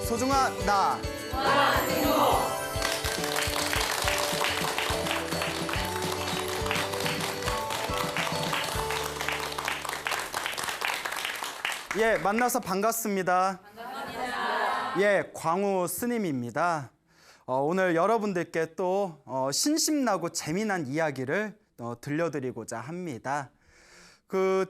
소중한 나. 예, 만나서 반갑습니다. 예, 광우 스님입니다. 오늘 여러분들께 또 신심나고 재미난 이야기를 들려드리고자 합니다.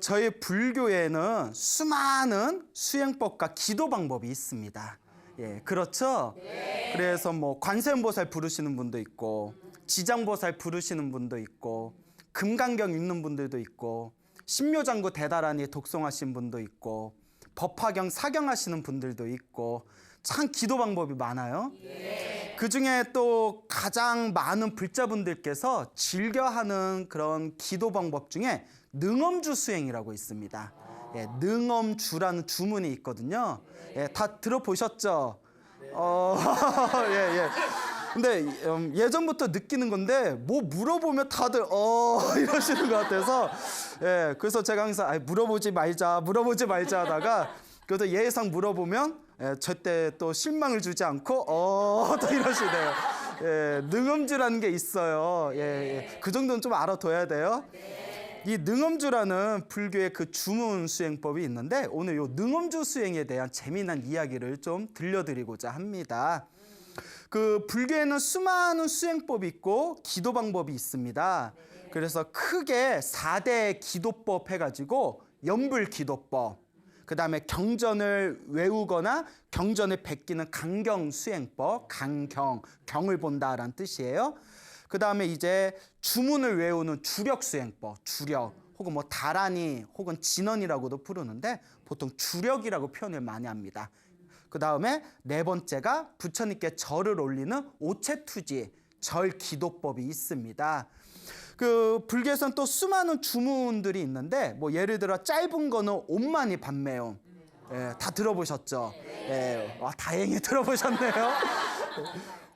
저희 불교에는 수많은 수행법과 기도 방법이 있습니다. 예, 그렇죠? 네. 그래서 관세음보살 부르시는 분도 있고, 지장보살 부르시는 분도 있고, 금강경 읽는 분들도 있고, 신묘장구 대다라니 독송하신 분도 있고, 법화경 사경하시는 분들도 있고, 참 기도 방법이 많아요. 예. 그중에 또 가장 많은 불자분들께서 즐겨하는 그런 기도 방법 중에 능엄주 수행이라고 있습니다. 예, 능엄주라는 주문이 있거든요. 예, 다 들어보셨죠? 예, 예. 근데 예전부터 느끼는 건데 물어보면 다들 이러시는 것 같아서, 예, 그래서 제가 항상 물어보지 말자 하다가 그래도 예의상 물어보면 절대 또 실망을 주지 않고 또 이러시네요. 예, 능엄주라는 게 있어요. 예, 예. 그 정도는 좀 알아둬야 돼요. 이 능엄주라는 불교의 그 주문 수행법이 있는데 오늘 이 능엄주 수행에 대한 재미난 이야기를 좀 들려드리고자 합니다. 불교에는 수많은 수행법이 있고 기도 방법이 있습니다. 그래서 크게 4대 기도법 해가지고 연불기도법, 그 다음에 경전을 외우거나 경전을 베끼는 강경 수행법, 강경, 경을 본다라는 뜻이에요. 그 다음에 이제 주문을 외우는 주력 수행법, 주력, 혹은 다라니, 혹은 진언이라고도 부르는데 보통 주력이라고 표현을 많이 합니다. 그 다음에 네 번째가 부처님께 절을 올리는 오체투지, 절 기도법이 있습니다. 불교에서는 또 수많은 주문들이 있는데 예를 들어 짧은 거는 옴마니 밤매옴. 예, 다 들어보셨죠? 예, 와, 다행히 들어보셨네요.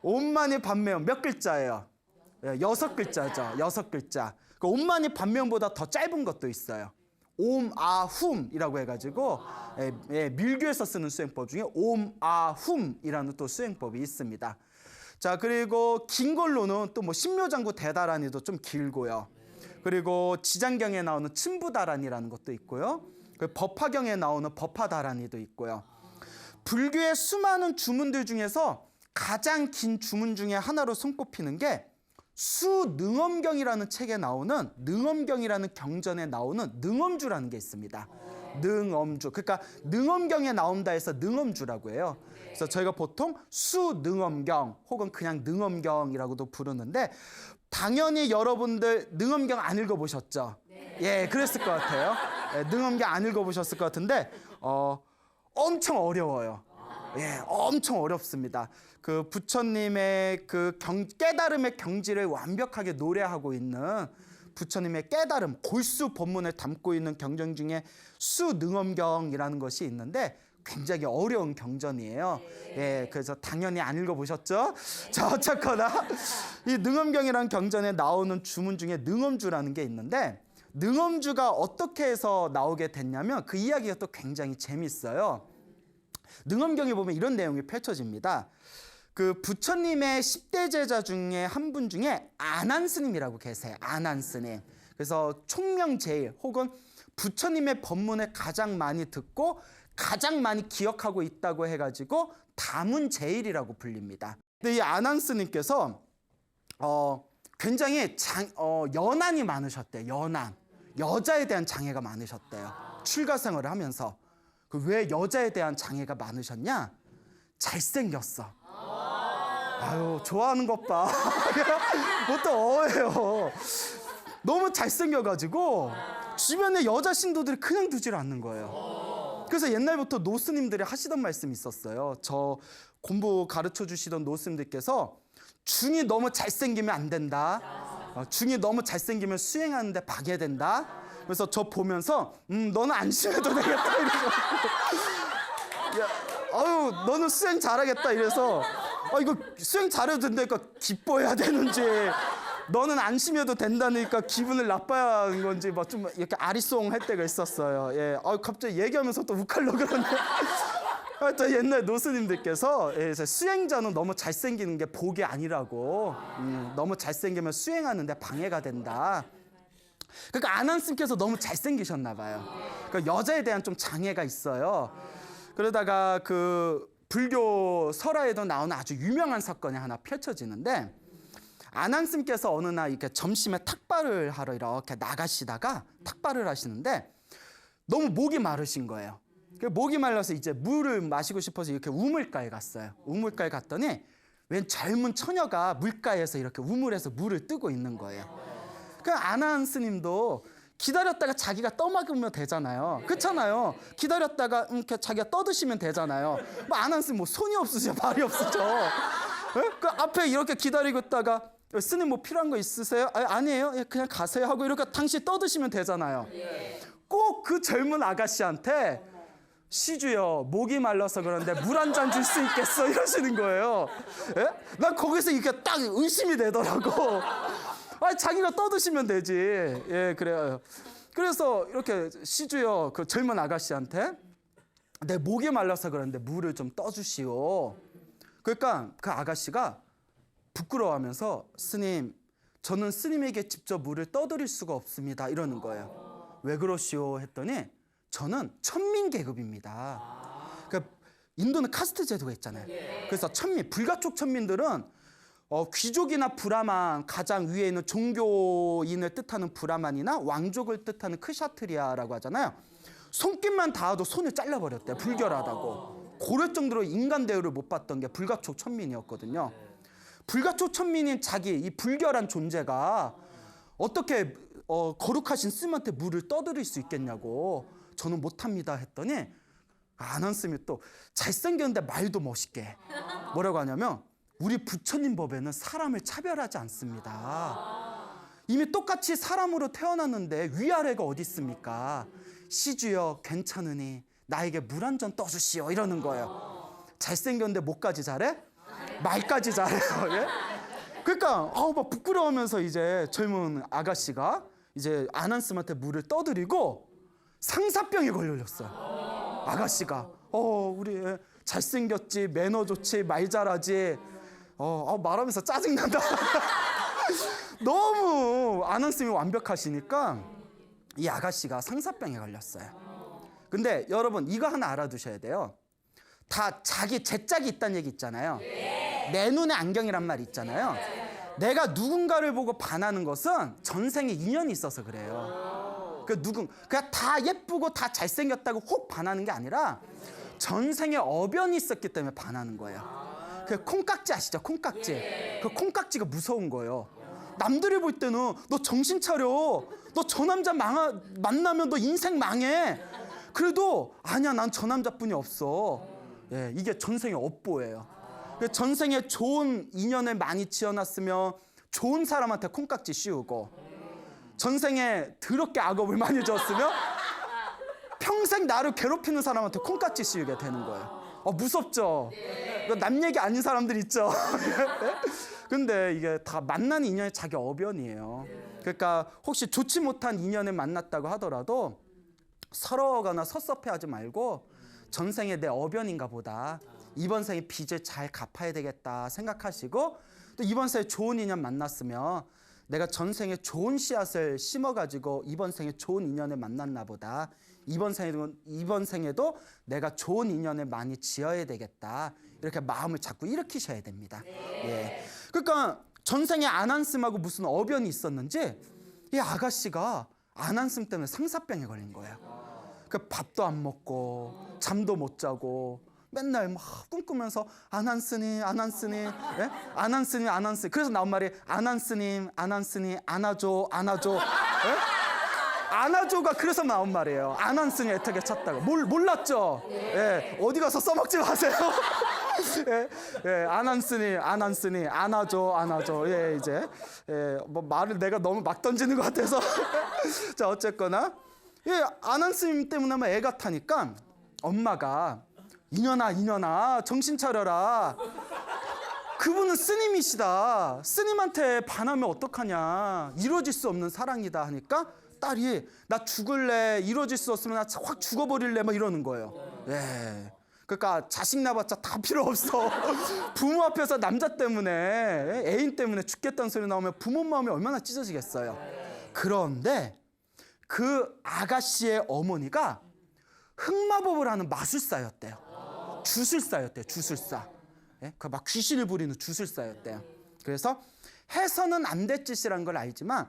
옴마니 밤매옴 몇 글자예요? 예, 6글자죠. 6글자. 옴마니 밤매옴보다 더 짧은 것도 있어요. 옴아훔이라고 해가지고 밀교에서 쓰는 수행법 중에 옴아훔이라는 또 수행법이 있습니다. 자, 그리고 긴 걸로는 또 신묘장구 대다라니도 좀 길고요. 그리고 지장경에 나오는 침부다라니라는 것도 있고요. 법화경에 나오는 법화다라니도 있고요. 불교의 수많은 주문들 중에서 가장 긴 주문 중에 하나로 손꼽히는 게 수능엄경이라는 책에 나오는 능엄경이라는 경전에 나오는 능엄주라는 게 있습니다. 능엄주. 그러니까 능엄경에 나온다 해서 능엄주라고 해요. 그래서 저희가 보통 수능엄경 혹은 그냥 능엄경이라고도 부르는데 당연히 여러분들 능엄경 안 읽어보셨죠? 예, 그랬을 것 같아요. 예, 능엄경 안 읽어보셨을 것 같은데 엄청 어려워요. 예, 엄청 어렵습니다. 부처님의 깨달음의 경지를 완벽하게 노래하고 있는 부처님의 깨달음, 골수 법문을 담고 있는 경전 중에 수능엄경이라는 것이 있는데 굉장히 어려운 경전이에요. 예, 그래서 당연히 안 읽어보셨죠? 자, 어쨌거나 이 능엄경이라는 경전에 나오는 주문 중에 능엄주라는 게 있는데 능엄주가 어떻게 해서 나오게 됐냐면 그 이야기가 또 굉장히 재밌어요. 능엄경에 보면 이런 내용이 펼쳐집니다. 부처님의 10대 제자 중에 한 분 중에 안한스님이라고 계세요. 안한스님. 그래서 총명제일 혹은 부처님의 법문을 가장 많이 듣고 가장 많이 기억하고 있다고 해가지고 다문제일이라고 불립니다. 근데 이 안한스님께서 굉장히 연한이 많으셨대요. 연한. 여자에 대한 장애가 많으셨대요. 출가 생활을 하면서. 왜 여자에 대한 장애가 많으셨냐? 잘생겼어. 아유, 좋아하는 것 봐. 뭐또 어예요. 너무 잘생겨가지고 주변에 여자 신도들이 그냥 두질 않는 거예요. 그래서 옛날부터 노스님들이 하시던 말씀이 있었어요. 저 공부 가르쳐 주시던 노스님들께서 중이 너무 잘생기면 안 된다. 중이 너무 잘생기면 수행하는데 방해된다. 그래서 저 보면서 너는 안심해도 되겠다 이래서 아유, 너는 수행 잘하겠다 이래서 이거 수행 잘해도 된다니까 기뻐해야 되는지 너는 안심해도 된다니까 기분을 나빠야 하는 건지 좀 이렇게 아리송할 때가 있었어요. 예, 갑자기 얘기하면서 또 욱하려고 그러네. 하여튼 옛날 노스님들께서 수행자는 너무 잘생기는 게 복이 아니라고, 너무 잘생기면 수행하는데 방해가 된다. 그러니까 아난스님께서 너무 잘생기셨나 봐요. 그러니까 여자에 대한 좀 장애가 있어요. 그러다가 그 불교 설화에도 나오는 아주 유명한 사건이 하나 펼쳐지는데, 아난스님께서 어느 날 이렇게 점심에 탁발을 하러 이렇게 나가시다가 탁발을 하시는데 너무 목이 마르신 거예요. 목이 말라서 이제 물을 마시고 싶어서 이렇게 우물가에 갔어요. 우물가에 갔더니 웬 젊은 처녀가 물가에서 이렇게 우물에서 물을 뜨고 있는 거예요. 그 아난 스님도 기다렸다가 자기가 떠먹으면 되잖아요. 그렇잖아요. 기다렸다가 이렇게 자기가 떠드시면 되잖아요. 뭐 아난 스님 뭐 손이 없으죠, 발이 없으죠. 그 앞에 이렇게 기다리고 있다가 스님 뭐 필요한 거 있으세요? 아니에요. 그냥 가세요 하고 이렇게 당시 떠드시면 되잖아요. 꼭 그 젊은 아가씨한테 시주여 목이 말라서 그런데 물 한 잔 줄 수 있겠어 이러시는 거예요. 예? 난 거기서 이렇게 딱 의심이 되더라고. 자기가 떠드시면 되지. 예, 그래요. 그래서 이렇게 시주여 그 젊은 아가씨한테 내 목이 말라서 그런데 물을 좀 떠주시오. 그러니까 그 아가씨가 부끄러워하면서 스님, 저는 스님에게 직접 물을 떠드릴 수가 없습니다 이러는 거예요. 왜 그러시오 했더니 저는 천민 계급입니다. 그러니까 인도는 카스트 제도가 있잖아요. 그래서 천민, 불가촉 천민들은 귀족이나 브라만, 가장 위에 있는 종교인을 뜻하는 브라만이나 왕족을 뜻하는 크샤트리아라고 하잖아요. 손길만 닿아도 손을 잘라버렸대요. 불결하다고. 그럴 정도로 인간 대우를 못 받던 게 불가촉 천민이었거든요. 불가촉 천민인 자기 이 불결한 존재가 어떻게 거룩하신 스님한테 물을 떠드릴 수 있겠냐고, 저는 못합니다 했더니 아난 스님이 또 잘생겼는데 말도 멋있게 뭐라고 하냐면, 우리 부처님 법에는 사람을 차별하지 않습니다. 이미 똑같이 사람으로 태어났는데 위아래가 어디 있습니까? 시주여 괜찮으니 나에게 물 한 잔 떠주시오 이러는 거예요. 잘생겼는데 뭐까지 잘해? 말까지 잘해요. 예? 그러니까 막 부끄러우면서 이제 젊은 아가씨가 이제 아난 스님한테 물을 떠드리고 상사병에 걸렸어요. 아가씨가 우리 잘생겼지, 매너 좋지, 말 잘하지, 말하면서 짜증난다. 너무 아난 스님이 완벽하시니까 이 아가씨가 상사병에 걸렸어요. 근데 여러분 이거 하나 알아두셔야 돼요. 다 자기 제 짝이 있다는 얘기 있잖아요. 내 눈에 안경이란 말 있잖아요. 내가 누군가를 보고 반하는 것은 전생에 인연이 있어서 그래요. 그냥 다 예쁘고 다 잘생겼다고 혹 반하는 게 아니라 전생에 어변이 있었기 때문에 반하는 거예요. 그 콩깍지 아시죠? 콩깍지. 그 콩깍지가 무서운 거예요. 남들이 볼 때는 너 정신 차려. 너 저 남자 만나면 너 인생 망해. 그래도 아니야, 난 저 남자뿐이 없어. 예, 이게 전생의 업보예요. 전생에 좋은 인연을 많이 지어놨으면 좋은 사람한테 콩깍지 씌우고, 전생에 더럽게 악업을 많이 졌으면 평생 나를 괴롭히는 사람한테 콩깍지 씌우게 되는 거예요. 무섭죠? 남 얘기 아닌 사람들 있죠? 근데 이게 다 만난 인연이 자기 어변이에요. 그러니까 혹시 좋지 못한 인연을 만났다고 하더라도 서러워하거나 섭섭해하지 말고 전생에 내 어변인가 보다, 이번 생에 빚을 잘 갚아야 되겠다 생각하시고, 또 이번 생에 좋은 인연 만났으면 내가 전생에 좋은 씨앗을 심어가지고 이번 생에 좋은 인연을 만났나 보다, 이번 생에도 내가 좋은 인연을 많이 지어야 되겠다, 이렇게 마음을 자꾸 일으키셔야 됩니다. 예. 그러니까 전생에 아난스님하고 무슨 어변이 있었는지 이 아가씨가 아난스님 때문에 상사병에 걸린 거예요. 그 밥도 안 먹고 잠도 못 자고 맨날 막 꿈꾸면서 아난스님, 아난스님, 예? 아난스님, 아난스님. 그래서 나온 말이 아난스님, 아난스님, 안아줘, 안아줘. 예? 안아줘가 그래서 나온 말이에요. 아난스님 애타게 찾다가. 몰랐죠? 예, 어디 가서 써먹지 마세요. 예, 예, 아난스님, 아난스님, 안아줘, 안아줘. 예, 이제 뭐 말을 내가 너무 막 던지는 것 같아서. 자, 어쨌거나 예, 아난스님 때문에 애가 타니까 엄마가 이년아 정신 차려라. 그분은 스님이시다. 스님한테 반하면 어떡하냐. 이루어질 수 없는 사랑이다 하니까 딸이 나 죽을래. 이루어질 수 없으면 나 확 죽어버릴래. 막 이러는 거예요. 예. 그러니까 자식 낳아봤자 다 필요 없어. 부모 앞에서 남자 때문에, 애인 때문에 죽겠다는 소리 나오면 부모 마음이 얼마나 찢어지겠어요. 그런데 그 아가씨의 어머니가 흑마법을 하는 마술사였대요. 주술사였대요. 주술사. 예? 그 막 귀신을 부리는 주술사였대요. 그래서 해서는 안 될 짓이라는 걸 알지만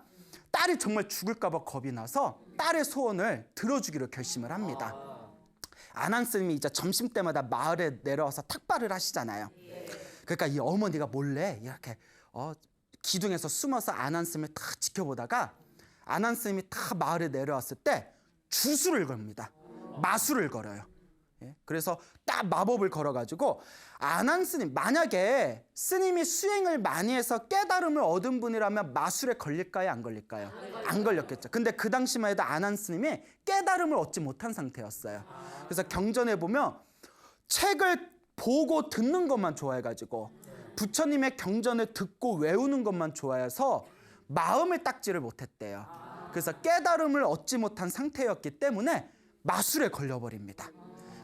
딸이 정말 죽을까 봐 겁이 나서 딸의 소원을 들어주기로 결심을 합니다. 아난스님이 이제 점심때마다 마을에 내려와서 탁발을 하시잖아요. 그러니까 이 어머니가 몰래 이렇게 기둥에서 숨어서 아난스님을 탁 지켜보다가 아난스님이 탁 마을에 내려왔을 때 주술을 겁니다. 마술을 걸어요. 예? 그래서 딱 마법을 걸어가지고 아난스님, 만약에 스님이 수행을 많이 해서 깨달음을 얻은 분이라면 마술에 걸릴까요? 안 걸릴까요? 안 걸렸겠죠. 근데 그 당시만 해도 아난스님이 깨달음을 얻지 못한 상태였어요. 그래서 경전에 보면 책을 보고 듣는 것만 좋아해가지고 부처님의 경전을 듣고 외우는 것만 좋아해서 마음을 닦지를 못했대요. 그래서 깨달음을 얻지 못한 상태였기 때문에 마술에 걸려버립니다.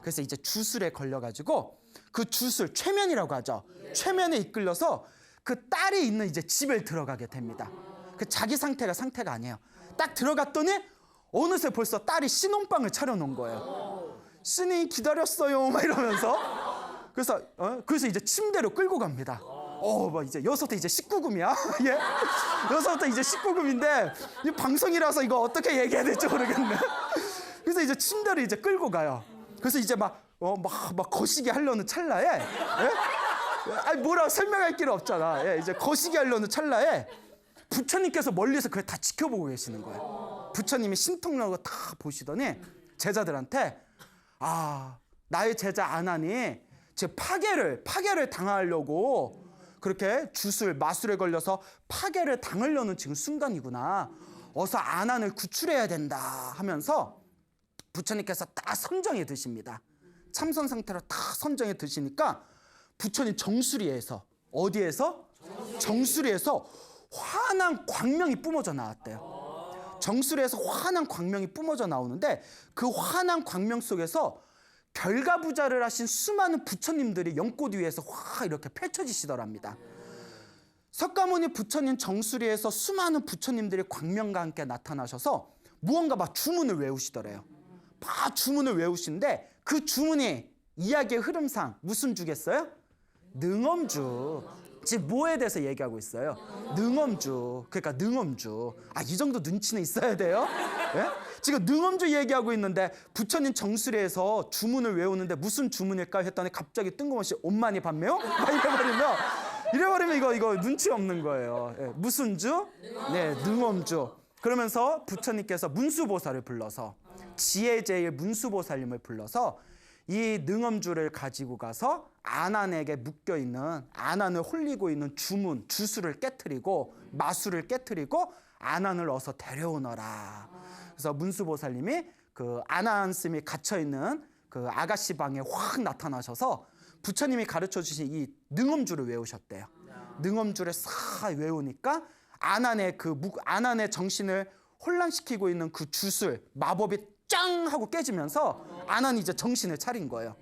그래서 이제 주술에 걸려가지고 그 주술, 최면이라고 하죠. 최면에 이끌려서 그 딸이 있는 이제 집에 들어가게 됩니다. 그 자기 상태가 아니에요. 딱 들어갔더니 어느새 벌써 딸이 신혼방을 차려놓은 거예요. 스님 기다렸어요 막 이러면서. 그래서 이제 침대로 끌고 갑니다. 막 이제 여기서부터 이제 19금이야. 예? 여기서부터 이제 19금인데 이 방송이라서 이거 어떻게 얘기해야 될지 모르겠네. 그래서 이제 침대를 이제 끌고 가요. 그래서 이제 막 거시기 하려는 찰나에, 예? 아니 뭐라 설명할 길 없잖아. 예, 이제 거시기 하려는 찰나에 부처님께서 멀리서 그걸 다 지켜보고 계시는 거예요. 부처님이 신통나고 다 보시더니 제자들한테 나의 제자 아난이 제 파괴를 당하려고 그렇게 주술, 마술에 걸려서 파괴를 당하려는 지금 순간이구나. 어서 아난을 구출해야 된다 하면서 부처님께서 딱 선정해 드십니다. 참선 상태로 딱 선정해 드시니까 부처님 정수리에서 어디에서? 정수리에서 환한 광명이 뿜어져 나왔대요. 정수리에서 환한 광명이 뿜어져 나오는데 그 환한 광명 속에서 결가부자를 하신 수많은 부처님들이 연꽃 위에서 확 이렇게 펼쳐지시더랍니다. 석가모니 부처님 정수리에서 수많은 부처님들이 광명과 함께 나타나셔서 무언가 막 주문을 외우시더래요. 막 주문을 외우시는데 그 주문이 이야기의 흐름상 무슨 주겠어요? 능엄주. 지금 뭐에 대해서 얘기하고 있어요? 능엄주. 그러니까 능엄주. 이 정도 눈치는 있어야 돼요. 예? 지금 능엄주 얘기하고 있는데 부처님 정수리에서 주문을 외우는데 무슨 주문일까 했더니 갑자기 뜬금없이 옴마니 밤매요? 이래버리면 이거 눈치 없는 거예요. 예. 무슨 주? 네, 능엄주. 그러면서 부처님께서 문수보살을 불러서 지혜제일 문수보살님을 불러서 이 능엄주를 가지고 가서 아난에게 묶여있는, 아난을 홀리고 있는 주문, 주술을 깨트리고 마술을 깨트리고 아난을 어서 데려오너라. 그래서 문수보살님이 그 아난스님이 갇혀있는 그 아가씨 방에 확 나타나셔서 부처님이 가르쳐 주신 이 능엄주를 외우셨대요. 능엄주를 싹 외우니까 아난의 정신을 혼란시키고 있는 그 주술, 마법이 짱 하고 깨지면서 아난이 이제 정신을 차린 거예요.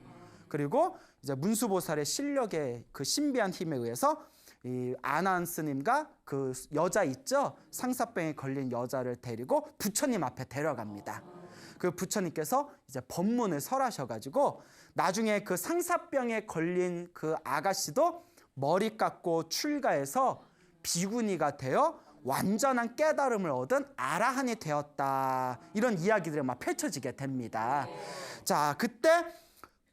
그리고 이제 문수보살의 실력의 그 신비한 힘에 의해서 이 아난 스님과 그 여자 있죠? 상사병에 걸린 여자를 데리고 부처님 앞에 데려갑니다. 그 부처님께서 이제 법문을 설하셔가지고 나중에 그 상사병에 걸린 그 아가씨도 머리 깎고 출가해서 비구니가 되어 완전한 깨달음을 얻은 아라한이 되었다. 이런 이야기들이 막 펼쳐지게 됩니다. 자, 그때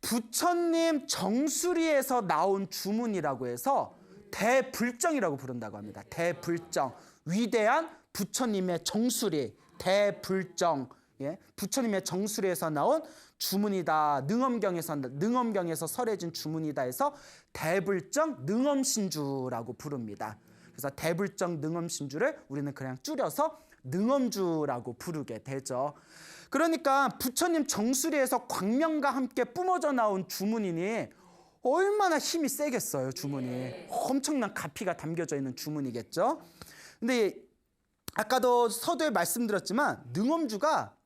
부처님 정수리에서 나온 주문이라고 해서 대불정이라고 부른다고 합니다. 대불정. 위대한 부처님의 정수리, 대불정. 예? 부처님의 정수리에서 나온 주문이다. 능엄경에서 설해진 주문이다 해서 대불정 능엄신주라고 부릅니다. 그래서 대불정 능엄신주를 우리는 그냥 줄여서 능엄주라고 부르게 되죠. 그러니까 부처님 정수리에서 광명과 함께 뿜어져 나온 주문이니 얼마나 힘이 세겠어요, 주문이. 엄청난 가피가 담겨져 있는 주문이겠죠. 근데 아까도 서두에 말씀드렸지만 능엄주가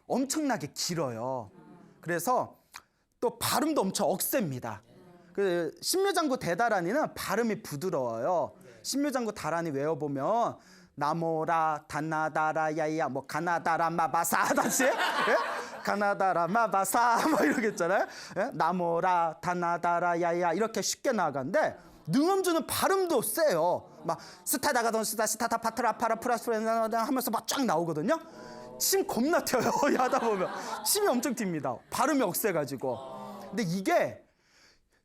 엄청나게 길어요. 그래서 또 발음도 엄청 억셉니다. 그 신묘장구 대다라니는 발음이 부드러워요. 신묘장구 다라니 외워보면 나모라 다나다라 야야 뭐 가나다라 마바사 다시 예? 가나다라 마바사 뭐 이러겠잖아요. 예? 나모라 다나다라 야야 이렇게 쉽게 나가는데 능엄주는 발음도 세요. 막 스타다가던 스타타 파트라 파라 프라스프레나 하면서 막 쫙 나오거든요. 침 겁나 튀어요. 하다 보면 침이 엄청 튑니다. 발음이 억세가지고. 근데 이게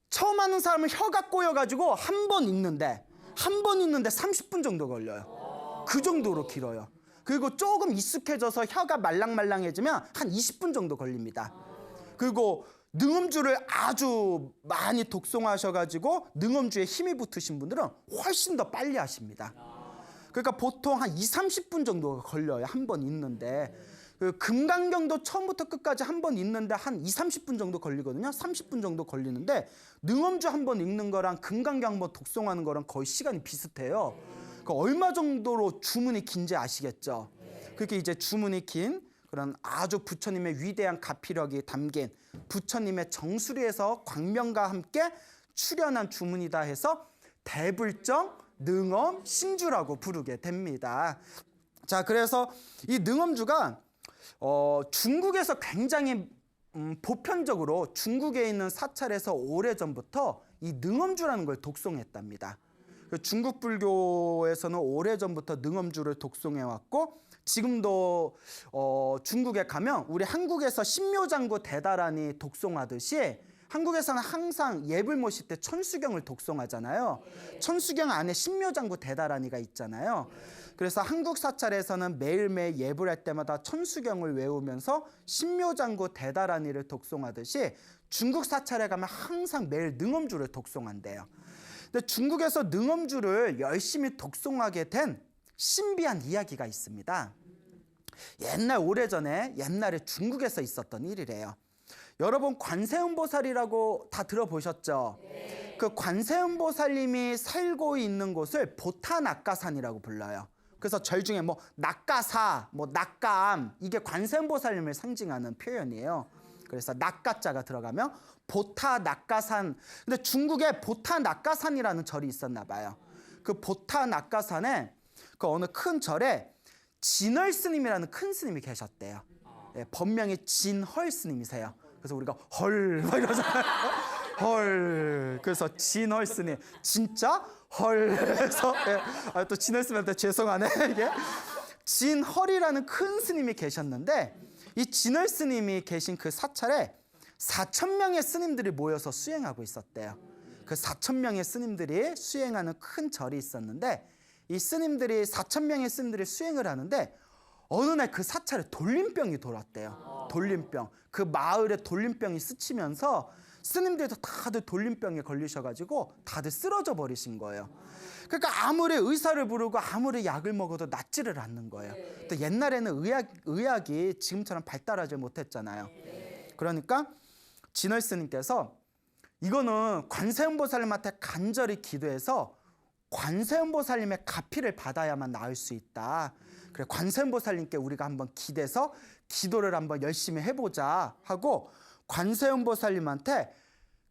처음 하는 사람은 혀가 꼬여가지고 한 번 읽는데 30분 정도 걸려요. 그 정도로 길어요. 그리고 조금 익숙해져서 혀가 말랑말랑해지면 한 20분 정도 걸립니다. 그리고 능엄주를 아주 많이 독송하셔가지고 능엄주에 힘이 붙으신 분들은 훨씬 더 빨리 하십니다. 그러니까 보통 한 20-30분 정도 걸려요. 한 번 읽는데. 그 금강경도 처음부터 끝까지 한 번 읽는데 한 20-30분 정도 걸리거든요. 30분 정도 걸리는데 능엄주 한 번 읽는 거랑 금강경 한 번 독송하는 거랑 거의 시간이 비슷해요. 그 얼마 정도로 주문이 긴지 아시겠죠? 그렇게 이제 주문이 긴 그런 아주 부처님의 위대한 가피력이 담긴 부처님의 정수리에서 광명과 함께 출현한 주문이다 해서 대불정 능엄 신주라고 부르게 됩니다. 자, 그래서 이 능엄주가 중국에서 굉장히 보편적으로 중국에 있는 사찰에서 오래전부터 이 능엄주라는 걸 독송했답니다. 중국 불교에서는 오래전부터 능엄주를 독송해왔고 지금도 중국에 가면 우리 한국에서 신묘장구 대다라니 독송하듯이 한국에서는 항상 예불 모실 때 천수경을 독송하잖아요. 천수경 안에 신묘장구 대다라니가 있잖아요. 그래서 한국 사찰에서는 매일매일 예불할 때마다 천수경을 외우면서 신묘장구 대다라니를 독송하듯이 중국 사찰에 가면 항상 매일 능엄주를 독송한대요. 근데 중국에서 능엄주를 열심히 독송하게 된 신비한 이야기가 있습니다. 오래전에 옛날에 중국에서 있었던 일이래요. 여러분 관세음보살이라고 다 들어보셨죠? 네. 그 관세음보살님이 살고 있는 곳을 보타낙가산이라고 불러요. 그래서 절 중에 뭐 낙가사, 뭐 낙가암 이게 관세음보살님을 상징하는 표현이에요. 그래서 낙가자가 들어가면 보타낙가산. 근데 중국에 보타낙가산이라는 절이 있었나 봐요. 그 보타낙가산에 그 어느 큰 절에 진헐 스님이라는 큰 스님이 계셨대요. 예, 본명이 진헐 스님이세요. 그래서 우리가 헐 막 이러잖아요. 헐. 그래서 진헐 스님 진짜 헐. 그래서 예, 또 진헐 스님한테 죄송하네 이게. 진헐이라는 큰 스님이 계셨는데 이 진헐 스님이 계신 그 사찰에 4,000명의 스님들이 모여서 수행하고 있었대요. 그 4,000명의 스님들이 수행하는 큰 절이 있었는데 이 스님들이 4,000명의 스님들이 수행을 하는데 어느 날 그 사찰에 돌림병이 돌았대요. 돌림병. 그 마을에 돌림병이 스치면서 스님들도 다들 돌림병에 걸리셔가지고 다들 쓰러져 버리신 거예요. 그러니까 아무리 의사를 부르고 아무리 약을 먹어도 낫지를 않는 거예요. 또 옛날에는 의학이 지금처럼 발달하지 못했잖아요. 그러니까 진월 스님께서 이거는 관세음보살님한테 간절히 기도해서 관세음보살님의 가피를 받아야만 나을 수 있다. 그래 관세음보살님께 우리가 한번 기대서 기도를 한번 열심히 해보자 하고 관세음보살님한테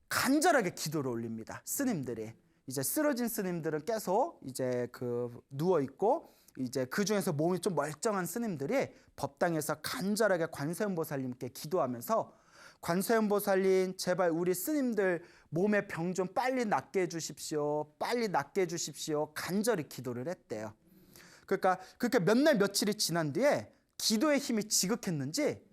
간절하게 기도를 올립니다. 스님들이 이제 쓰러진 스님들은 계속 이제 그 누워 있고 이제 그 중에서 몸이 좀 멀쩡한 스님들이 법당에서 간절하게 관세음보살님께 기도하면서 관세음보살님 제발 우리 스님들 몸의 병 좀 빨리 낫게 해주십시오. 빨리 낫게 해주십시오. 간절히 기도를 했대요. 그러니까 그렇게 몇 날 며칠이 지난 뒤에 기도의 힘이 지극했는지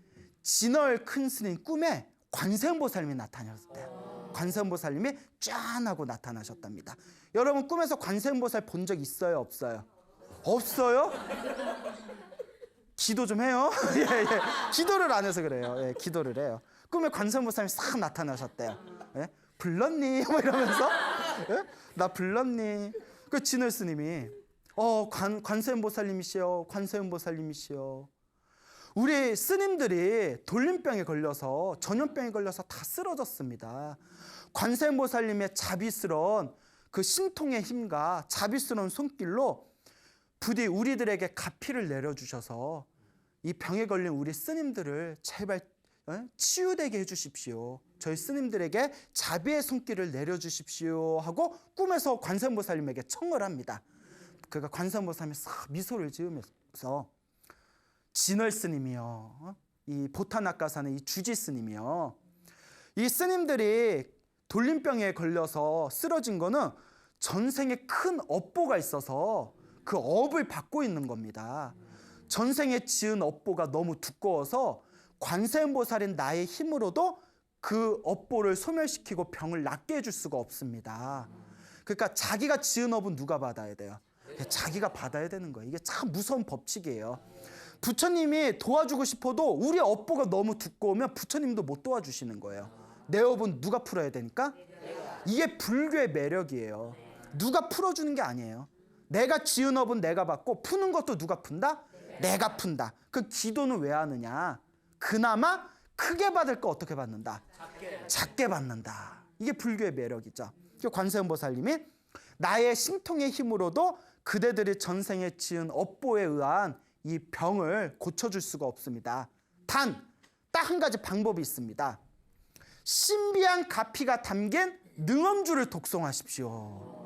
진월 큰 스님 꿈에 관세음보살님이 나타나셨대요. 관세음보살님이 짠 하고 나타나셨답니다. 여러분 꿈에서 관세음보살 본 적 있어요? 없어요? 없어요? 기도 좀 해요. 예, 예. 기도를 안 해서 그래요. 예, 기도를 해요. 꿈에 관세음보살님이 싹 나타나셨대요. 예? 불렀니? 뭐 이러면서 예? 나 불렀니? 그 진월 스님이 관세음보살님이시여, 관세음보살님이시여. 우리 스님들이 돌림병에 걸려서 전염병에 걸려서 다 쓰러졌습니다. 관세음보살님의 자비스러운 그 신통의 힘과 자비스러운 손길로 부디 우리들에게 가피를 내려주셔서 이 병에 걸린 우리 스님들을 제발 치유되게 해주십시오. 저희 스님들에게 자비의 손길을 내려주십시오 하고 꿈에서 관세음보살님에게 청을 합니다. 그러니까 관세음보살님이 싹 미소를 지으면서 진월 스님이요, 이 보타나카산의 이 주지 스님이요, 이 스님들이 돌림병에 걸려서 쓰러진 거는 전생에 큰 업보가 있어서 그 업을 받고 있는 겁니다. 전생에 지은 업보가 너무 두꺼워서 관세음보살인 나의 힘으로도 그 업보를 소멸시키고 병을 낫게 해줄 수가 없습니다. 그러니까 자기가 지은 업은 누가 받아야 돼요? 자기가 받아야 되는 거예요. 이게 참 무서운 법칙이에요. 부처님이 도와주고 싶어도 우리 업보가 너무 두꺼우면 부처님도 못 도와주시는 거예요. 내 업은 누가 풀어야 되니까? 이게 불교의 매력이에요. 누가 풀어주는 게 아니에요. 내가 지은 업은 내가 받고 푸는 것도 누가 푼다? 내가 푼다. 그 기도는 왜 하느냐? 그나마 크게 받을 거 어떻게 받는다? 작게 받는다. 이게 불교의 매력이죠. 관세음보살님이 나의 신통의 힘으로도 그대들이 전생에 지은 업보에 의한 이 병을 고쳐줄 수가 없습니다. 단, 딱 한 가지 방법이 있습니다. 신비한 가피가 담긴 능엄주를 독송하십시오.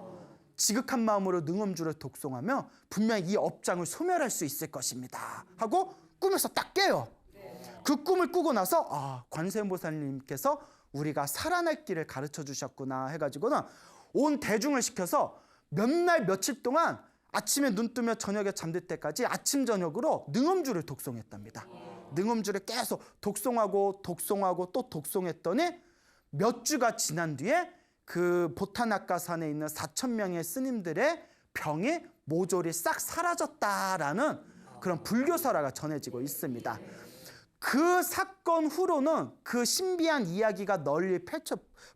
지극한 마음으로 능엄주를 독송하면 분명히 이 업장을 소멸할 수 있을 것입니다 하고 꿈에서 딱 깨요. 그 꿈을 꾸고 나서 관세음보살님께서 우리가 살아날 길을 가르쳐 주셨구나 해가지고는 온 대중을 시켜서 몇 날 며칠 동안 아침에 눈 뜨면 저녁에 잠들 때까지 아침 저녁으로 능엄주를 독송했답니다. 능엄주를 계속 독송하고 또 독송했더니 몇 주가 지난 뒤에 그 보타나카산에 있는 4,000명의 스님들의 병이 모조리 싹 사라졌다라는 그런 불교설화가 전해지고 있습니다. 그 사건 후로는 그 신비한 이야기가 널리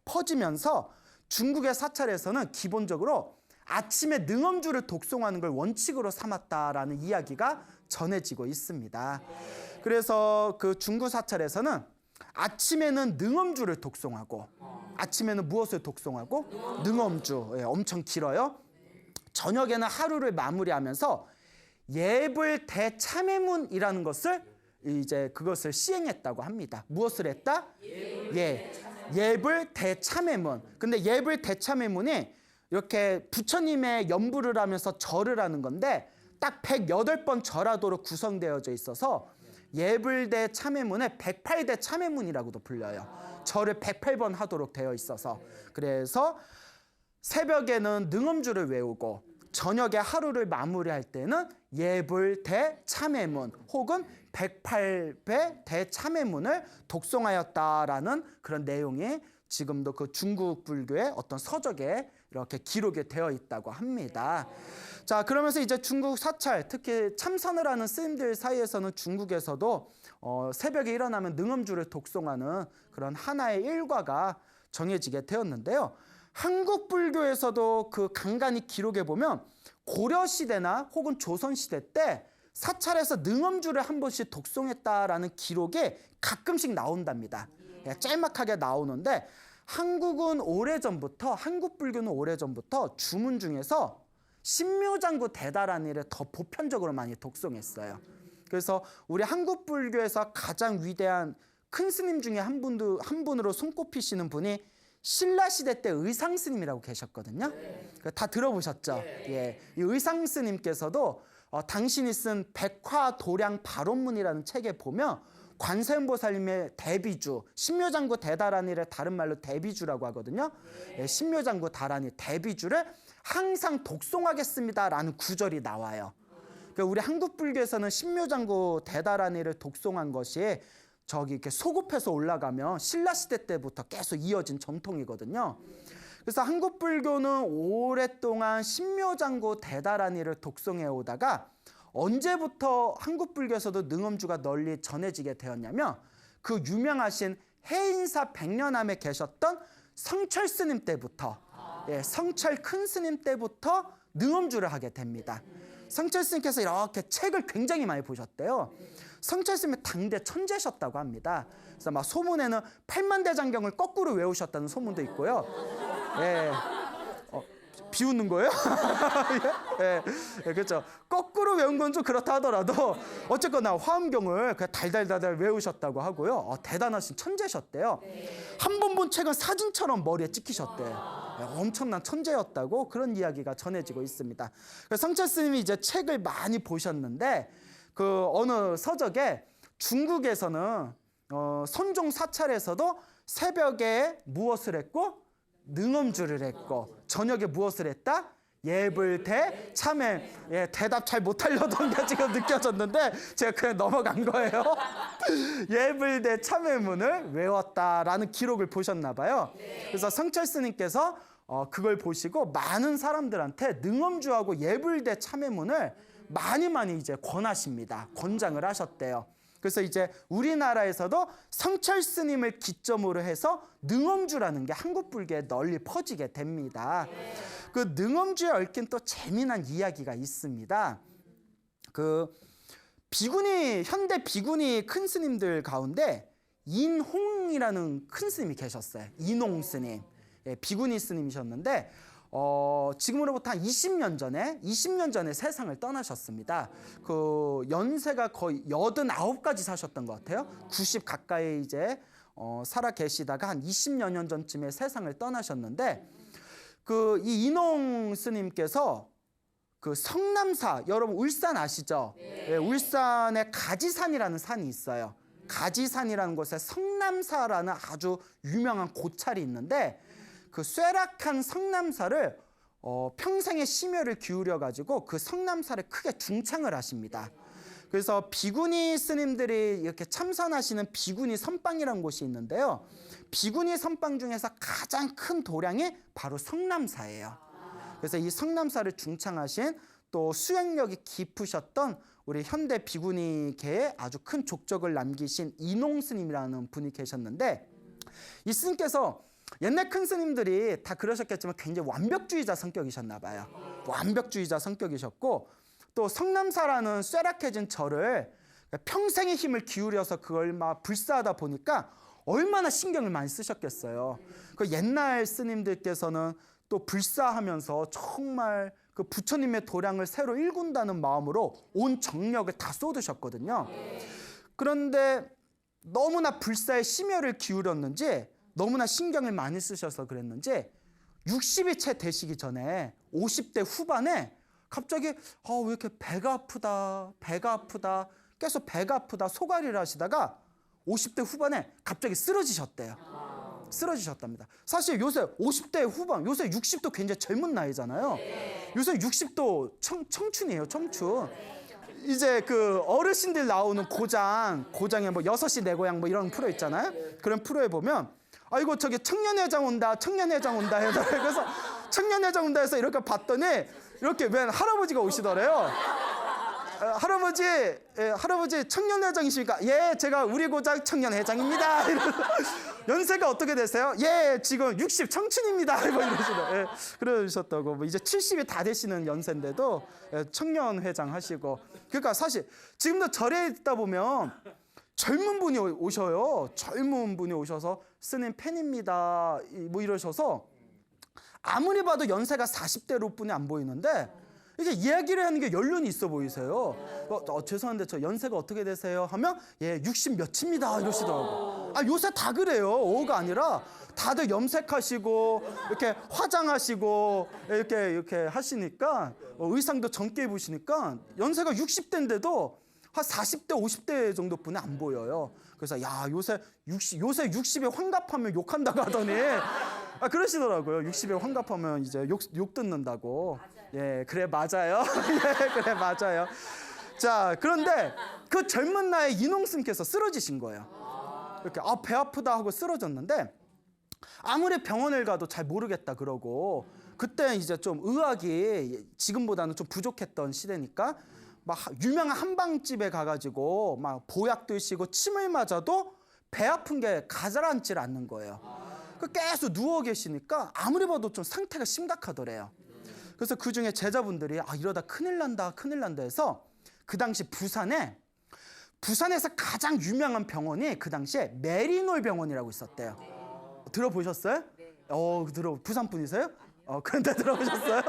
퍼지면서 중국의 사찰에서는 기본적으로 아침에 능엄주를 독송하는 걸 원칙으로 삼았다라는 이야기가 전해지고 있습니다. 그래서 그 중국 사찰에서는 아침에는 능엄주를 독송하고, 아침에는 무엇을 독송하고? 능엄주. 엄청 길어요. 저녁에는 하루를 마무리하면서 예불 대참회문이라는 것을 이제 그것을 시행했다고 합니다. 무엇을 했다? 예불 대참회문. 근데 예불 대참회문이 이렇게 부처님의 연부를 하면서 절을 하는 건데 딱 108번 절하도록 구성되어져 있어서 예불대 참회문에 108대 참회문이라고도 불려요. 절을 108번 하도록 되어 있어서, 그래서 새벽에는 능엄주를 외우고 저녁에 하루를 마무리할 때는 예불대 참회문 혹은 108배 대참회문을 독송하였다라는 그런 내용이 지금도 그 중국 불교의 어떤 서적에 이렇게 기록이 되어 있다고 합니다. 자, 그러면서 이제 중국 사찰, 특히 참선을 하는 스님들 사이에서는 중국에서도 새벽에 일어나면 능엄주를 독송하는 그런 하나의 일과가 정해지게 되었는데요. 한국 불교에서도 그 간간히 기록해 보면 고려 시대나 혹은 조선 시대 때 사찰에서 능엄주를 한 번씩 독송했다라는 기록이 가끔씩 나온답니다. 짤막하게 나오는데 한국 불교는 오래전부터 주문 중에서 신묘장구 대다라니를 더 보편적으로 많이 독송했어요. 그래서 우리 한국 불교에서 가장 위대한 큰 스님 중에 한 분으로 손꼽히시는 분이 신라시대 때 의상스님이라고 계셨거든요. 다 들어보셨죠? 이 의상스님께서도 당신이 쓴 백화도량 발원문이라는 책에 보면 관세음보살님의 대비주, 신묘장구 대다라니를 다른 말로 대비주라고 하거든요. 신묘장구 다라니 대비주를 항상 독송하겠습니다라는 구절이 나와요. 그러니까 우리 한국 불교에서는 신묘장구 대다라니를 독송한 것이 저기 이렇게 소급해서 올라가면 신라시대 때부터 계속 이어진 전통이거든요. 그래서 한국 불교는 오랫동안 신묘장구 대다라니를 독송해 오다가 언제부터 한국 불교에서도 능엄주가 널리 전해지게 되었냐면 그 유명하신 해인사 백년암에 계셨던 성철 스님 때부터, 성철 큰 스님 때부터 능엄주를 하게 됩니다. 성철 스님께서 이렇게 책을 굉장히 많이 보셨대요. 성철 스님은 당대 천재셨다고 합니다. 그래서 막 소문에는 8만 대장경을 거꾸로 외우셨다는 소문도 있고요. 비웃는 거예요? 예, 예, 그렇죠. 거꾸로 외운 건 좀 그렇다 하더라도 어쨌거나 화엄경을 그냥 달달달달 외우셨다고 하고요. 대단하신 천재셨대요. 한 번 본 책은 사진처럼 머리에 찍히셨대요. 예, 엄청난 천재였다고 그런 이야기가 전해지고 있습니다. 성철 스님이 이제 책을 많이 보셨는데 그 어느 서적에 중국에서는 선종 사찰에서도 새벽에 무엇을 했고 능엄주를 했고 저녁에 무엇을 했다? 예불대 참회. 예, 대답 잘 못하려던 게 지금 느껴졌는데 제가 그냥 넘어간 거예요. 예불대 참회문을 외웠다라는 기록을 보셨나 봐요. 그래서 성철 스님께서 그걸 보시고 많은 사람들한테 능엄주하고 예불대 참회문을 많이 이제 권하십니다. 권장을 하셨대요. 그래서 이제 우리나라에서도 성철 스님을 기점으로 해서 능엄주라는 게 한국 불교에 널리 퍼지게 됩니다. 그 능엄주에 얽힌 또 재미난 이야기가 있습니다. 그 비구니 현대 비구니 큰 스님들 가운데 인홍이라는 큰 스님이 계셨어요. 인홍 스님. 예, 비구니 스님이셨는데 지금으로부터 한 20년 전에 세상을 떠나셨습니다. 그 연세가 거의 89까지 사셨던 것 같아요. 90 가까이 이제 살아 계시다가 한 20여 년 전쯤에 세상을 떠나셨는데 그 이 인홍 스님께서 그 성남사, 여러분 울산 아시죠? 네, 울산에 가지산이라는 산이 있어요. 가지산이라는 곳에 성남사라는 아주 유명한 고찰이 있는데 그 쇠락한 성남사를 평생의 심혈을 기울여 가지고 그 성남사를 크게 중창을 하십니다. 그래서 비구니 스님들이 이렇게 참선하시는 비구니 선방이라는 곳이 있는데요. 비구니 선방 중에서 가장 큰 도량이 바로 성남사예요. 그래서 이 성남사를 중창하신 또 수행력이 깊으셨던 우리 현대 비구니계에 아주 큰 족적을 남기신 인홍 스님이라는 분이 계셨는데 이 스님께서 옛날 큰 스님들이 다 그러셨겠지만 굉장히 완벽주의자 성격이셨나 봐요. 완벽주의자 성격이셨고 또 성남사라는 쇠락해진 절을 평생의 힘을 기울여서 그걸 막 불사하다 보니까 얼마나 신경을 많이 쓰셨겠어요. 그 옛날 스님들께서는 또 불사하면서 정말 그 부처님의 도량을 새로 일군다는 마음으로 온 정력을 다 쏟으셨거든요. 그런데 너무나 불사에 심혈을 기울였는지 너무나 신경을 많이 쓰셔서 그랬는지 60이 채 되시기 전에 50대 후반에 갑자기 왜 이렇게 배가 아프다 계속 배가 아프다 소가리를 하시다가 50대 후반에 갑자기 쓰러지셨답니다. 사실 요새 50대 후반, 요새 60도 굉장히 젊은 나이잖아요. 요새 60도 청춘이에요, 청춘. 이제 그 어르신들 나오는 고장에 뭐 6시 내 고향 뭐 이런 프로 있잖아요. 그런 프로에 보면 아이고 저기 청년회장 온다 해서 그래서 청년회장 온다 해서 이렇게 봤더니 이렇게 웬 할아버지가 오시더래요. 할아버지 청년회장이십니까? 예, 제가 우리 고장 청년회장입니다. 연세가 어떻게 되세요? 예, 지금 60 청춘입니다. 뭐 이러시더라고요. 예, 그러셨다고. 뭐 이제 70이 다 되시는 연세인데도 청년회장 하시고. 그러니까 사실 지금도 절에 있다 보면 젊은 분이 오셔요. 젊은 분이 오셔서 스님 팬입니다. 뭐 이러셔서 아무리 봐도 연세가 40대로 뿐이 안 보이는데 이게 이야기를 하는 게 연륜이 있어 보이세요. 죄송한데 저 연세가 어떻게 되세요? 하면 예 60 몇입니다 이러시더라고. 요새 다 그래요. 오가 아니라 다들 염색하시고 이렇게 화장하시고 이렇게 하시니까 의상도 젊게 입으시니까 연세가 60대인데도 한 40대 50대 정도뿐이 안 보여요. 그래서 야 요새 60에 환갑하면 욕한다고 하더니 그러시더라고요. 60에 환갑하면 이제 욕 듣는다고. 예, 그래 맞아요. 예, 그래 맞아요. 자, 그런데 그 젊은 나이에 인홍스님께서 쓰러지신 거예요. 이렇게 배 아프다 하고 쓰러졌는데 아무리 병원을 가도 잘 모르겠다 그러고 그때 이제 좀 의학이 지금보다는 좀 부족했던 시대니까 막 유명한 한방집에 가가지고 막 보약 드시고 침을 맞아도 배 아픈 게 가라앉질 않는 거예요. 계속 누워 계시니까 아무리 봐도 좀 상태가 심각하더래요. 그래서 그 중에 제자분들이 이러다 큰일 난다 해서 그 당시 부산에서 가장 유명한 병원이 그 당시에 메리놀 병원이라고 있었대요. 들어보셨어요? 부산 분이세요? 그런 데 들어보셨어요?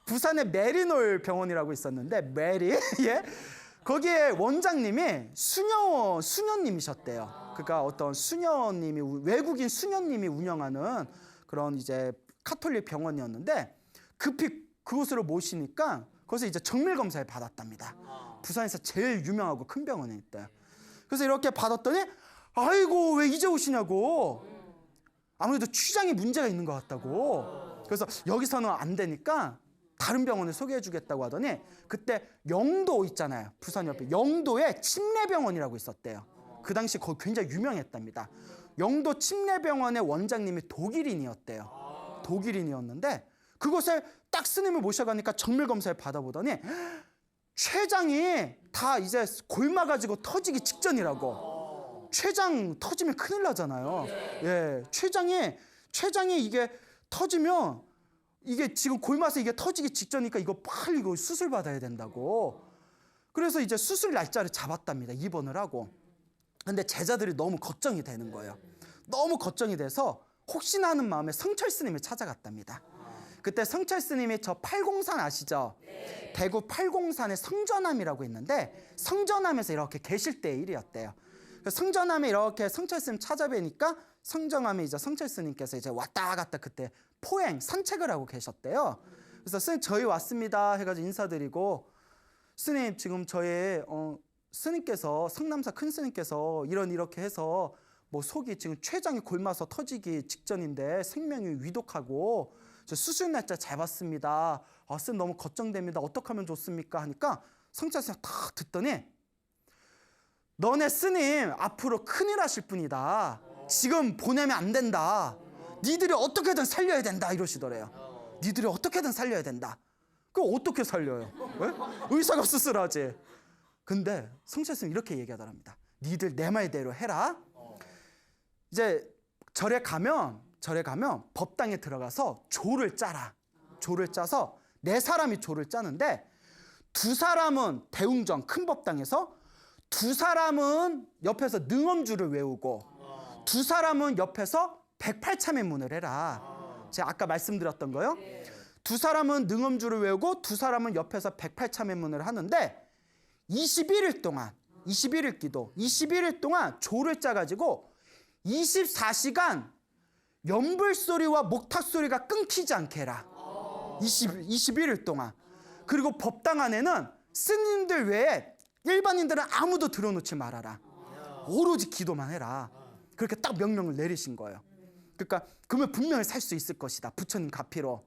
부산에 메리놀 병원이라고 있었는데 메리 예? 거기에 원장님이 수녀님이셨대요. 그러니까 어떤 수녀님이 외국인 수녀님이 운영하는 그런 이제 카톨릭 병원이었는데 급히 그곳으로 모시니까 거기서 이제 정밀 검사를 받았답니다. 부산에서 제일 유명하고 큰 병원에 있대요. 그래서 이렇게 받았더니 아이고 왜 이제 오시냐고. 아무래도 취장에 문제가 있는 것 같다고. 그래서 여기서는 안 되니까 다른 병원을 소개해 주겠다고 하더니 그때 영도 있잖아요. 부산 옆에 영도에 침례병원이라고 있었대요. 그 당시 거기 굉장히 유명했답니다. 영도 침례병원의 원장님이 독일인이었대요. 독일인이었는데 그곳에 딱 스님을 모셔가니까 정밀검사를 받아보더니 췌장이 다 이제 골마가지고 터지기 직전이라고. 췌장 터지면 큰일 나잖아요. 예, 췌장이 이게 터지면 이게 지금 골마서 이게 터지기 직전이니까 이거 빨리 이거 수술 받아야 된다고. 그래서 이제 수술 날짜를 잡았답니다. 입원을 하고. 근데 제자들이 너무 걱정이 되는 거예요. 너무 걱정이 돼서 혹시나 하는 마음에 성철 스님을 찾아갔답니다. 그때 성철 스님이 저 팔공산 아시죠? 대구 팔공산에 성전함이라고 있는데 성전함에서 이렇게 계실 때의 일이었대요. 성전함에 이렇게 성철 스님 찾아뵈니까 성전함에 이제 성철 스님께서 이제 왔다 갔다 그때 포행 산책을 하고 계셨대요. 그래서 스님 저희 왔습니다 해가지고 인사드리고 스님 지금 저희 스님께서 성남사 큰 스님께서 이렇게 해서 뭐 속이 지금 췌장이 골마서 터지기 직전인데 생명이 위독하고 저 수술 날짜 잡았습니다. 스님 너무 걱정됩니다. 어떻게 하면 좋습니까? 하니까 성철 스님 딱 듣더니 너네 스님 앞으로 큰일 하실 분이다. 지금 보내면 안 된다. 니들이 어떻게든 살려야 된다 이러시더래요. 니들이 어떻게든 살려야 된다. 그럼 어떻게 살려요? 왜? 의사가 수술하지. 근데 성철 스님 이렇게 얘기하더랍니다. 니들 내 말대로 해라. 이제 절에 가면 법당에 들어가서 조를 짜라. 조를 짜서 4사람이 조를 짜는데 2사람은 대웅전 큰 법당에서 2사람은 옆에서 능엄주를 외우고 2사람은 옆에서 108참회문을 해라. 제가 아까 말씀드렸던 거요. 2사람은 능엄주를 외우고 2사람은 옆에서 108참회문을 하는데 21일 동안 21일 기도 21일 동안 조를 짜가지고 24시간 연불소리와 목탁소리가 끊기지 않게 해라. 21일 동안. 그리고 법당 안에는 스님들 외에 일반인들은 아무도 들어놓지 말아라. 오로지 기도만 해라. 그렇게 딱 명령을 내리신 거예요. 그러니까 그러면 분명히 살 수 있을 것이다. 부처님 가피로.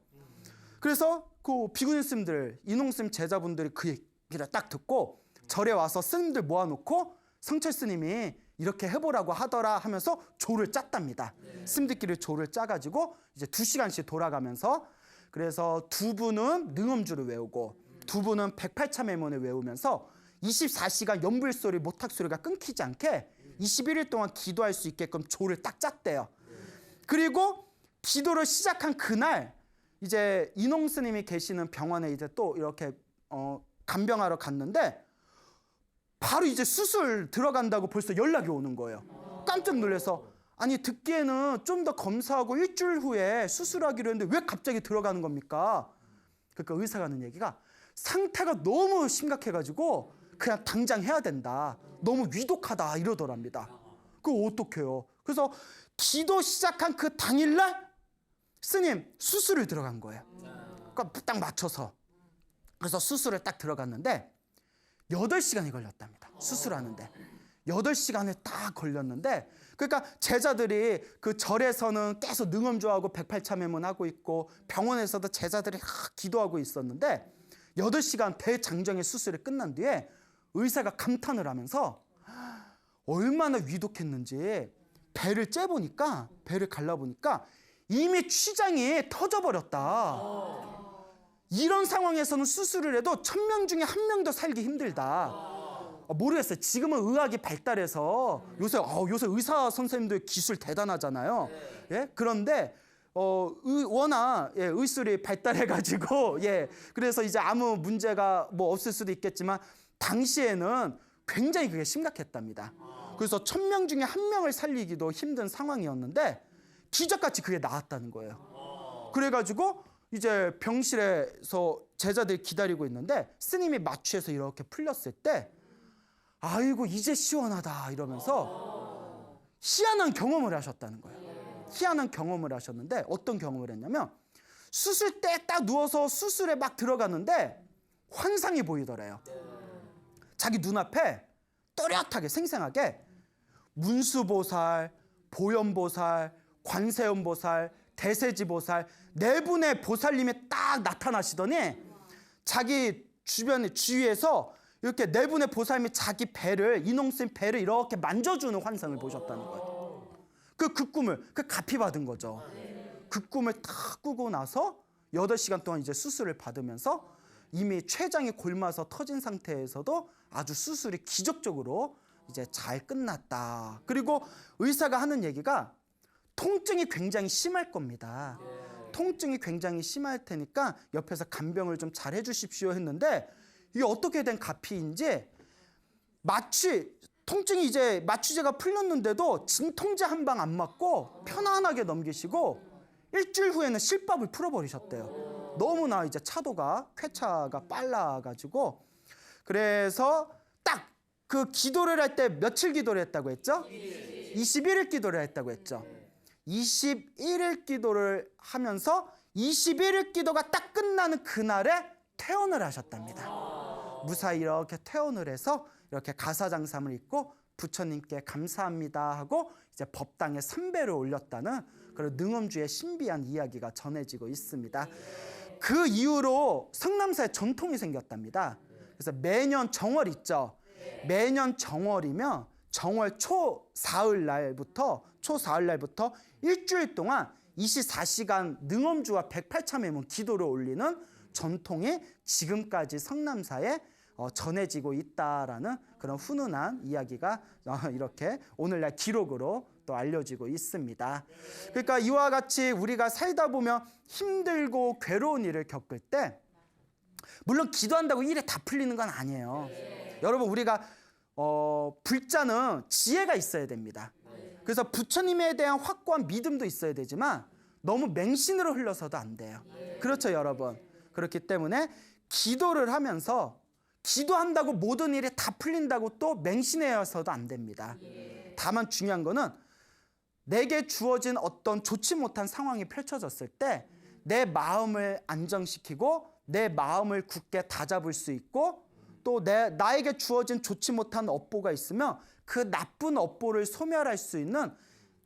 그래서 그 비구니 스님들, 인홍 스님 제자분들이 그 얘기를 딱 듣고 절에 와서 스님들 모아놓고 성철 스님이 이렇게 해보라고 하더라 하면서 조를 짰답니다. 스님들끼리 조를 짜가지고 이제 2시간씩 돌아가면서 그래서 2분은 능엄주를 외우고 2분은 108참회문을 외우면서 24시간 연불소리, 모탁소리가 끊기지 않게 21일 동안 기도할 수 있게끔 조를 딱 짰대요. 그리고 기도를 시작한 그날 이제 인홍 스님이 계시는 병원에 이제 또 이렇게 간병하러 갔는데 바로 이제 수술 들어간다고 벌써 연락이 오는 거예요. 깜짝 놀라서 아니 듣기에는 좀 더 검사하고 일주일 후에 수술하기로 했는데 왜 갑자기 들어가는 겁니까? 그러니까 의사가 하는 얘기가 상태가 너무 심각해가지고 그냥 당장 해야 된다. 너무 위독하다 이러더랍니다. 그거 어떡해요? 그래서 기도 시작한 그 당일날 스님 수술을 들어간 거예요. 그러니까 딱 맞춰서. 그래서 수술을 딱 들어갔는데 8시간이 걸렸답니다. 수술하는데 8시간을 딱 걸렸는데 그러니까 제자들이 그 절에서는 계속 능엄주하고 108참회문 하고 있고 병원에서도 제자들이 기도하고 있었는데 8시간 대장정의 수술이 끝난 뒤에 의사가 감탄을 하면서 얼마나 위독했는지 배를 갈라보니까 이미 췌장이 터져버렸다. 이런 상황에서는 수술을 해도 1000명 중에 1명도 살기 힘들다. 모르겠어요. 지금은 의학이 발달해서 요새 의사 선생님들 기술 대단하잖아요. 예? 그런데 워낙 의술이 발달해가지고 그래서 이제 아무 문제가 뭐 없을 수도 있겠지만 당시에는 굉장히 그게 심각했답니다. 그래서 1000명 중에 1명을 살리기도 힘든 상황이었는데 기적같이 그게 나았다는 거예요. 그래가지고 이제 병실에서 제자들이 기다리고 있는데 스님이 마취해서 이렇게 풀렸을 때 아이고 이제 시원하다 이러면서 희한한 경험을 하셨다는 거예요. 희한한 경험을 하셨는데 어떤 경험을 했냐면 수술대에 딱 누워서 수술에 막 들어갔는데 환상이 보이더래요. 자기 눈앞에 또렷하게 생생하게 문수보살, 보현보살, 관세음보살, 대세지보살 네 분의 보살님이 딱 나타나시더니 자기 주위에서 이렇게 네 분의 보살님이 자기 배를 인홍스님 배를 이렇게 만져주는 환상을 보셨다는 거예요. 그 꿈을 갚이 받은 거죠. 그 꿈을 딱 꾸고 나서 8시간 동안 이제 수술을 받으면서 이미 췌장이 골마서 터진 상태에서도 아주 수술이 기적적으로 이제 잘 끝났다. 그리고 의사가 하는 얘기가 통증이 굉장히 심할 겁니다. 통증이 굉장히 심할 테니까 옆에서 간병을 좀 잘 해주십시오 했는데 이게 어떻게 된 가피인지 통증이 이제 마취제가 풀렸는데도 진통제 한 방 안 맞고 편안하게 넘기시고 일주일 후에는 실밥을 풀어버리셨대요. 너무나 이제 쾌차가 빨라가지고 그래서 딱 그 기도를 할 때 며칠 기도를 했다고 했죠? 21일 기도를 했다고 했죠. 21일 기도를 하면서 21일 기도가 딱 끝나는 그날에 퇴원을 하셨답니다. 무사히 이렇게 퇴원을 해서 이렇게 가사장삼을 입고 부처님께 감사합니다 하고 이제 법당에 삼배를 올렸다는 그런 능엄주의 신비한 이야기가 전해지고 있습니다. 그 이후로 성남사에 전통이 생겼답니다. 그래서 매년 정월 있죠. 매년 정월이면 정월 초사흘 날부터 일주일 동안 24시간 능엄주와 108참회문 기도를 올리는 전통이 지금까지 성남사에 전해지고 있다라는 그런 훈훈한 이야기가 이렇게 오늘날 기록으로 또 알려지고 있습니다. 그러니까 이와 같이 우리가 살다 보면 힘들고 괴로운 일을 겪을 때 물론 기도한다고 일이 다 풀리는 건 아니에요. 여러분 우리가 불자는 지혜가 있어야 됩니다. 그래서 부처님에 대한 확고한 믿음도 있어야 되지만 너무 맹신으로 흘러서도 안 돼요. 그렇죠 여러분. 그렇기 때문에 기도를 하면서 기도한다고 모든 일이 다 풀린다고 또 맹신해서도 안 됩니다. 다만 중요한 거는 내게 주어진 어떤 좋지 못한 상황이 펼쳐졌을 때 내 마음을 안정시키고 내 마음을 굳게 다잡을 수 있고 또 나에게 주어진 좋지 못한 업보가 있으면 그 나쁜 업보를 소멸할 수 있는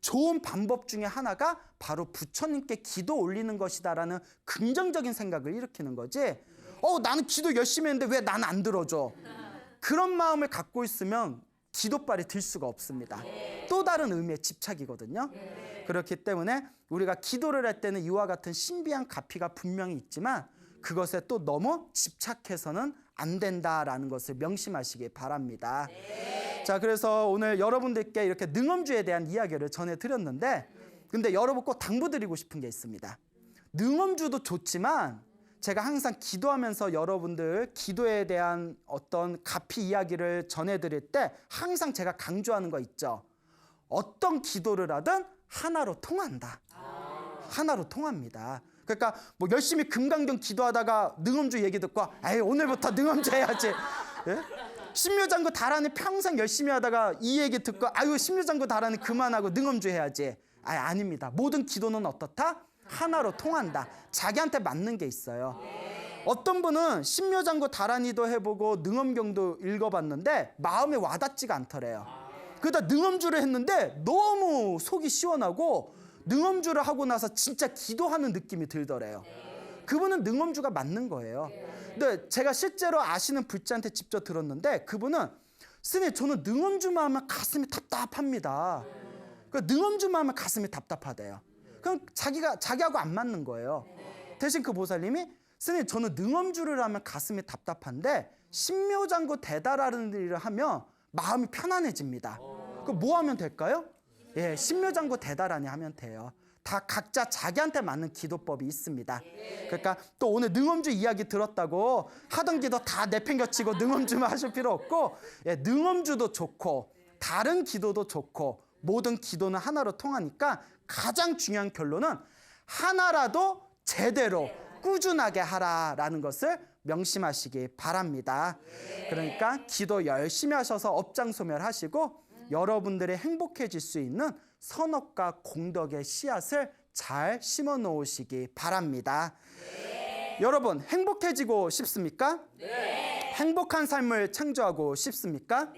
좋은 방법 중에 하나가 바로 부처님께 기도 올리는 것이다라는 긍정적인 생각을 일으키는 거지. 나는 기도 열심히 했는데 왜 나는 안 들어줘? 그런 마음을 갖고 있으면 기도발이 들 수가 없습니다. 또 다른 의미의 집착이거든요. 그렇기 때문에 우리가 기도를 할 때는 이와 같은 신비한 가피가 분명히 있지만 그것에 또 너무 집착해서는 안 된다라는 것을 명심하시기 바랍니다. 자, 그래서 오늘 여러분들께 이렇게 능엄주에 대한 이야기를 전해드렸는데 근데 여러분 꼭 당부드리고 싶은 게 있습니다. 능엄주도 좋지만 제가 항상 기도하면서 여러분들 기도에 대한 어떤 가피 이야기를 전해드릴 때 항상 제가 강조하는 거 있죠. 어떤 기도를 하든 하나로 통한다. 하나로 통합니다. 그러니까 뭐 열심히 금강경 기도하다가 능엄주 얘기 듣고 오늘부터 능엄주 해야지. 예? 신묘장구 다라니 평생 열심히 하다가 이 얘기 듣고 신묘장구 다라니 그만하고 능엄주 해야지. 아닙니다. 모든 기도는 어떻다? 하나로 통한다. 자기한테 맞는 게 있어요. 어떤 분은 신묘장구 다라니도 해보고 능엄경도 읽어봤는데 마음에 와닿지가 않더래요. 그러다 능엄주를 했는데 너무 속이 시원하고 능엄주를 하고 나서 진짜 기도하는 느낌이 들더래요. 그분은 능엄주가 맞는 거예요. 근데 제가 실제로 아시는 불자한테 직접 들었는데 그분은 스님 저는 능엄주만 하면 가슴이 답답합니다. 능엄주만 하면 가슴이 답답하대요. 그럼 자기하고 안 맞는 거예요. 대신 그 보살님이 스님 저는 능엄주를 하면 가슴이 답답한데 신묘장구 대다라는 일을 하면 마음이 편안해집니다. 그럼 뭐 하면 될까요? 신묘장구 대다라니 하면 돼요. 다 각자 자기한테 맞는 기도법이 있습니다. 그러니까 또 오늘 능엄주 이야기 들었다고 하던 기도 다 내팽겨치고 능엄주만 하실 필요 없고 능엄주도 좋고 다른 기도도 좋고 모든 기도는 하나로 통하니까 가장 중요한 결론은 하나라도 제대로 꾸준하게 하라라는 것을 명심하시기 바랍니다. 그러니까 기도 열심히 하셔서 업장소멸하시고 여러분들이 행복해질 수 있는 선업과 공덕의 씨앗을 잘 심어 놓으시기 바랍니다. 여러분, 행복해지고 싶습니까? 행복한 삶을 창조하고 싶습니까?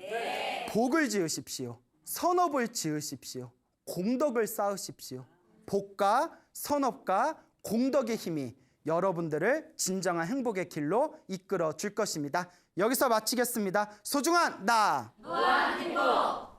복을 지으십시오. 선업을 지으십시오. 공덕을 쌓으십시오. 복과 선업과 공덕의 힘이 여러분들을 진정한 행복의 길로 이끌어 줄 것입니다. 여기서 마치겠습니다. 소중한 나! 무한 행복!